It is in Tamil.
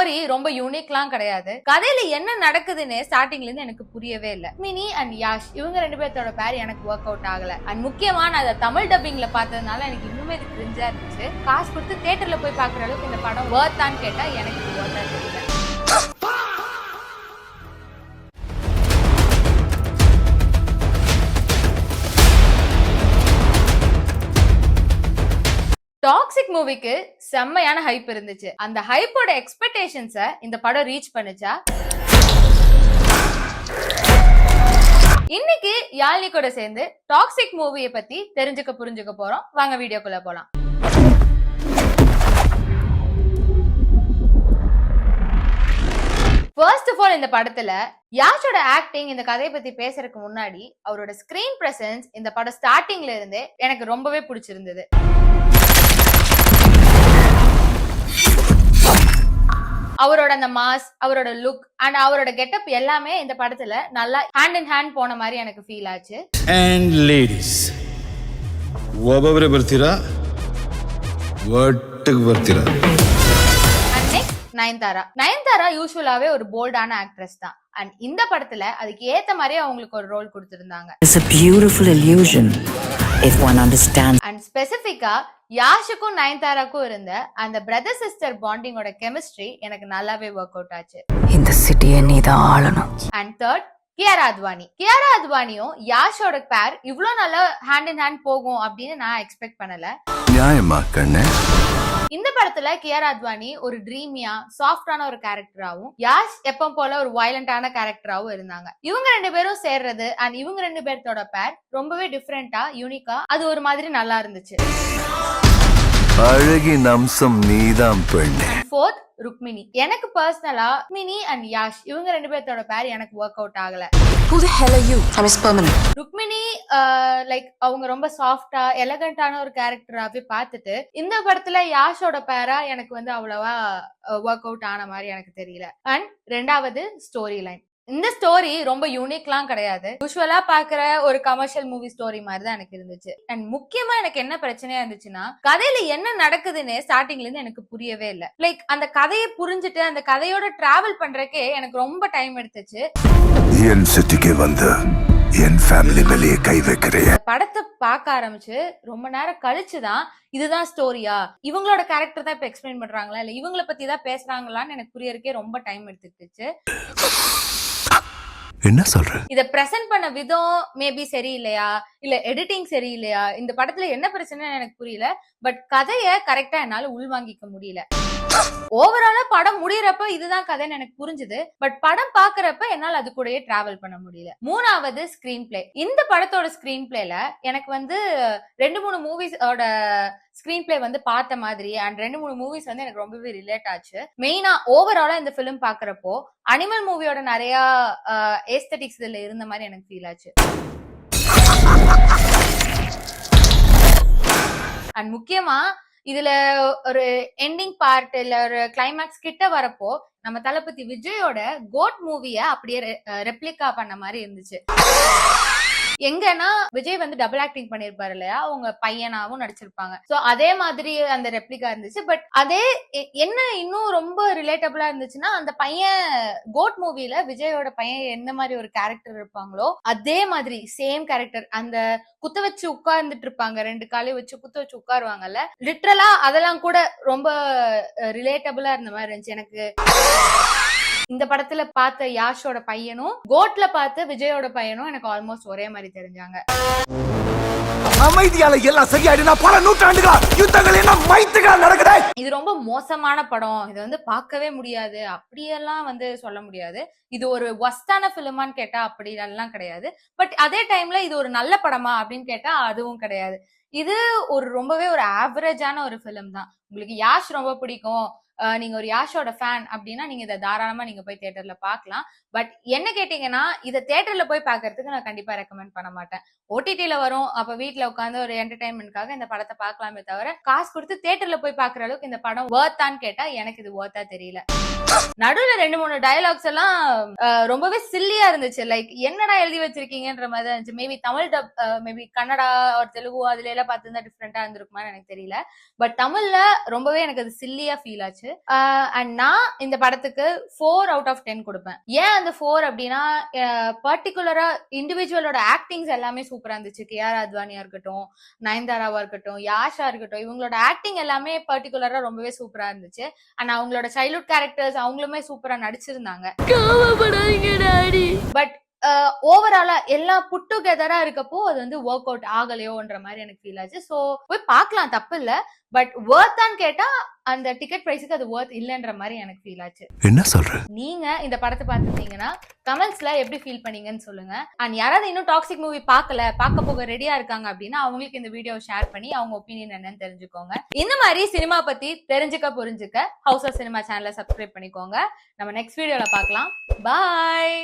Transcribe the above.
ஸ்டோரி ரொம்ப யூனிக்லாம் கிடையாது. கதையில என்ன நடக்குதுன்னு ஸ்டார்டிங்ல இருந்து எனக்கு புரியவே இல்ல. மினி அண்ட் யாஷ் இவங்க ரெண்டு பேர்த்தோட பேர் எனக்கு ஒர்க் அவுட் ஆகல. அண்ட் முக்கியமா நான் அதை தமிழ் டப்பிங்ல பார்த்ததுனால எனக்கு இன்னுமே இது கிரிஞ்சா இருந்துச்சு. காசு கொடுத்து தியேட்டர்ல போய் பாக்குற அளவுக்கு இந்த படம் வர்த்தான்னு கேட்டா எனக்கு இது வர்த்தா தெரியல. டாக்ஸிக் மூவிக்கு செம்மையான ஹைப் இருந்துச்சு. அந்த ஹைப்போட எக்ஸ்பெக்டேஷன்ஸை இந்த படம் ரீச் பண்ணுச்சா? இன்னைக்கு யாழினி கூட சேர்ந்து டாக்ஸிக் மூவியை பத்தி புரிஞ்சுக்க போறோம். வாங்க வீடியோக்குள்ள போலாம். ஃபர்ஸ்ட் ஆஃப் ஆல் இந்த படத்துல யாஷோட ஆக்டிங் இந்த கதையை பத்தி பேசுறதுக்கு முன்னாடி அவரோட ஸ்கிரீன் பிரசன்ஸ் இந்த படம் ஸ்டார்டிங்ல இருந்தே எனக்கு ரொம்பவே பிடிச்சிருந்தது. அவரோட அந்த மாஸ், அவரோட லுக் அண்ட் அவரோட கெட்டப் எல்லாமே இந்த படத்துல நல்லா ஹேண்ட் இன் ஹேண்ட் போன மாதிரி எனக்கு ஃபீல் ஆச்சு. And ladies, ಒಬ್ಬೊಬ್ಬರೇ ಬರ್ತೀರಾ ಒಟ್ಟಿಗೆ ಬರ್ತೀರಾ? And next நயன்தாரா யூசுவலாவே ஒரு போல்டான ஆக்ட்ரஸ் தான். அண்ட் இந்த படத்துல அதுக்கு ஏத்த மாதிரி அவங்களுக்கு ஒரு ரோல் கொடுத்திருந்தாங்க. It's a beautiful illusion if one understands. And ஸ்பெசிபிக்கா யாஷுக்கும் நயன்தாராக்கும் இருந்த அந்த பிரதர் சிஸ்டர் பாண்டிங்கோட கெமிஸ்ட்ரி எனக்கு நல்லாவே ஒர்க் அவுட் ஆச்சு. இந்த சிட்டியை நீ தான் ஆளணும். அண்ட் தேர்ட் கியாரா அத்வானியும் யாஷோட பேர் இவ்ளோ நல்லா ஹேண்ட் இன் ஹேண்ட் போகும் அப்படின்னு நான் எக்ஸ்பெக்ட் பண்ணல. நியாயமா கண்ணே? இந்த படத்துல கியாரா அத்வானி ஒரு ட்ரீமியா சாஃப்டான ஒரு கேரக்டராவும், யாஷ் எப்பவும் போல ஒரு வயலண்டான கேரக்டராவும் இருந்தாங்க. இவங்க ரெண்டு பேரும் சேர்றது அண்ட் இவங்க ரெண்டு பேர்த்தோட பேர் ரொம்பவே டிஃபரெண்டா யூனிக்கா அது ஒரு மாதிரி நல்லா இருந்துச்சு. அழகின் அம்சம் நீதான் பெண்ணே. ஃபோர்த் ருக்மிணி. எனக்கு பர்சனலா மினி அண்ட் யாஷ் இவங்க ரெண்டு பேர்த்தோட பேர் எனக்கு ஒர்க் அவுட் ஆகல. Who the hell are you? I'm Miss Permanent. Rukmini like அவங்க ரொம்ப சாஃப்டா எலகண்டான ஒரு கேரக்டராவே பார்த்துட்டு இந்த படத்துல யாஷோட பேரா எனக்கு வந்து அவ்வளவா ஒர்க் அவுட் ஆன மாதிரி எனக்கு தெரியல. அண்ட் ரெண்டாவது ஸ்டோரி லைன். இந்த ஸ்டோரி ரொம்ப யூனிக்லாம் கிடையாது. யூசுவலா பாக்குற ஒரு கமர்ஷியல் மூவி ஸ்டோரி மாதிரி தான் எனக்கு இருந்துச்சு. அண்ட் முக்கியமா எனக்கு என்ன பிரச்சனையா இருந்துச்சுன்னா கதையில என்ன நடக்குதுன்னு ஸ்டார்டிங்ல இருந்து எனக்கு புரியவே இல்ல. லைக் அந்த கதையை புரிஞ்சுட்டு அந்த கதையோட டிராவல் பண்றதுக்கே எனக்கு ரொம்ப டைம் எடுத்துச்சு. என் சிட்டிக்கு வந்து என் ஃபேமிலி மேலேயே கை வைக்கிறேன். படத்தை பார்க்க ஆரம்பிச்சு ரொம்ப நேரம் கழிச்சுதான் இதுதான் ஸ்டோரியா, இவங்களோட கேரக்டர் தான் இப்ப எக்ஸ்பிளைன் பண்றாங்களா இல்ல இவங்கள பத்தி தான் பேசுறாங்களான்னு எனக்கு புரியறதுக்கே ரொம்ப டைம் எடுத்துக்கிச்சு. என்ன சொல்ற? இத பிரசன்ட் பண்ண விதம் மேபி சரியில்லையா இல்ல எடிட்டிங் சரியில்லையா, இந்த படத்துல என்ன பிரச்சனைன்னு எனக்கு புரியல. பட் கதைய கரெக்டா என்னால உள்வாங்கிக்க முடியல. ஓவராலா படம் முடியறப்ப இதுதான் கதைன்னு எனக்கு புரிஞ்சுது. பட் படம் பாக்குறப்ப என்னால அது கூடயே டிராவல் பண்ண முடியல. மூணாவது ஸ்கிரீன் பிளே. இந்த படத்தோட ஸ்கிரீன் பிளேல எனக்கு வந்து 2-3 மூவிஸோட ஸ்கிரீன் பிளே வந்து பார்த்த மாதிரி அண்ட் 2-3 மூவிஸ் வந்து எனக்கு ரொம்பவே ரிலேட் ஆச்சு. மெயினா ஓவராலா இந்த பிலிம் பாக்குறப்போ அனிமல் மூவியோட நிறைய ஏஸ்தட்டிக்ஸ் இதுல இருந்த மாதிரி எனக்கு ஃபீல் ஆச்சு. அண்ட் முக்கியமா இதுல ஒரு எண்டிங் பார்ட் இல்ல ஒரு கிளைமேக்ஸ் கிட்ட வரப்போ நம்ம தளபதி விஜயோட கோட் மூவிய அப்படியே ரெப்ளிகா பண்ண மாதிரி இருந்துச்சு. எங்கன்னா விஜய் வந்து டபுள் ஆக்டிங் பண்ணிருப்பாரு இல்லையா, அவங்க பையனாவும் நடிச்சிருப்பாங்க. சோ அதே மாதிரி அந்த ரெப்ளிகா இருந்துச்சு. பட் அதே என்ன இன்னும் ரொம்ப ரிலேட்டபிளா இருந்துச்சுன்னா அந்த பையன் கோட் மூவில விஜயோட பையன் என்ன மாதிரி ஒரு கேரக்டர் இருப்பாங்களோ அதே மாதிரி சேம் கேரக்டர். அந்த குத்த வச்சு உட்கார்ந்துட்டு இருப்பாங்க, 2 காலையும் வச்சு குத்த வச்சு உட்காருவாங்கல்ல, லிட்டரலா அதெல்லாம் கூட ரொம்ப ரிலேட்டபிளா இருந்த மாதிரி இருந்துச்சு எனக்கு. இந்த படத்துல பார்த்த யாஷோட பையனும் கோட்ல பார்த்த விஜயோட பையனும் எனக்கு ஆல்மோஸ்ட் ஒரே மாதிரி தெரிஞ்சாங்க. அமைதியால எல்லாம் சரியாயிடுனா பல நூற்றாண்டுகளா யுத்தங்கள் என்ன மைத்துகளா நடக்குதே. இது ரொம்ப மோசமான படம், இது வந்து பார்க்கவே முடியாது அப்படியெல்லாம் வந்து சொல்ல முடியாது. இது ஒரு வஸ்தான பிலிமான்னு கேட்டா அப்படி எல்லாம் கிடையாது. பட் அதே டைம்ல இது ஒரு நல்ல படமா அப்படின்னு கேட்டா அதுவும் கிடையாது. இது ஒரு ரொம்பவே ஒரு ஆவரேஜான ஒரு பிலிம் தான். உங்களுக்கு யாஷ் ரொம்ப பிடிக்கும், நீங்க ஒரு யாஷோட ஃபேன் அப்படின்னா நீங்க இதை தாராளமா நீங்க போய் தியேட்டர்ல பாக்கலாம். பட் என்ன கேட்டீங்கன்னா இதை தியேட்டர்ல போய் பாக்குறதுக்கு நான் கண்டிப்பா ரெக்கமெண்ட் பண்ண மாட்டேன். ஓடிடில வரும், அப்ப வீட்டுல உட்காந்து ஒரு என்டர்டைன்மெண்ட்காக இந்த படத்தை பார்க்கலாமே தவிர காசு கொடுத்து தியேட்டர்ல போய் பாக்குற அளவுக்கு இந்த படம் வர்த்தான்னு கேட்டா எனக்கு இது வர்த்தா தெரியல. நடுவுல 2-3 டயலாக்ஸ் எல்லாம் ரொம்பவே சில்லியா இருந்துச்சு. லைக் என்னடா எழுதி வச்சிருக்கீங்கன்ற மாதிரி இருந்துச்சு. Maybe Tamil dub, maybe Kannada ஒரு தெலுங்கு அதுல எல்லாம் பார்த்துருந்தா டிஃப்ரெண்டா இருந்திருக்குமான்னு எனக்கு தெரியல. பட் தமிழ்ல ரொம்பவே எனக்கு அது சில்லியா ஃபீல் ஆச்சு. இருந்துச்சு. அண்ட் நான் இந்த படத்துக்கு 4 out of 10 கொடுப்பேன். ஏன் அந்த 4 அப்படின்னா, பர்டிகுலரா இண்டிவிஜுவலோட ஆக்டிங்ஸ் எல்லாமே சூப்பரா இருந்துச்சு. கேஆர் அத்வானியா இருக்கட்டும், நயன்தாராவா இருக்கட்டும், யாஷா இருக்கட்டும், இவங்களோட ஆக்டிங் எல்லாமே பர்டிகுலரா ரொம்பவே சூப்பரா இருந்துச்சு. அண்ட் அவங்களோட சைல்ட்ஹுட் கேரக்டர்ஸ் அவங்களுமே சூப்பரா நடிச்சிருந்தாங்க. பட் ஓவராலா எல்லாம் புட் டுகெதரா இருக்கப்போ அது வந்து ஒர்க் அவுட் ஆகலையோன்ற மாதிரி எனக்கு ஃபீல் ஆச்சு. சோ போய் பார்க்கலாம், தப்பு இல்ல. பட் வர்த்தான்னு கேட்டா அந்த டிக்கெட் பிரைஸுக்கு அது வர்த் இல்லன்ற மாதிரி எனக்கு ஃபீல் ஆச்சு. என்ன சொல்ற? நீங்க இந்த படத்தை பார்த்துருந்தீங்கன்னா கமெண்ட்ஸ்ல எப்படி ஃபீல் பண்ணீங்கன்னு சொல்லுங்க. அண்ட் யாராவது இன்னும் டாக்ஸிக் மூவி பார்க்க போக ரெடியா இருக்காங்க அப்படின்னா அவங்களுக்கு இந்த வீடியோ ஷேர் பண்ணி அவங்க ஒப்பீனியன் என்னன்னு தெரிஞ்சுக்கோங்க. இந்த மாதிரி சினிமா பத்தி புரிஞ்சுக்க ஹவுஸ் ஆஃப் சினிமா சேனலை சப்ஸ்கிரைப் பண்ணிக்கோங்க. நம்ம நெக்ஸ்ட் வீடியோல பார்க்கலாம். பாய்.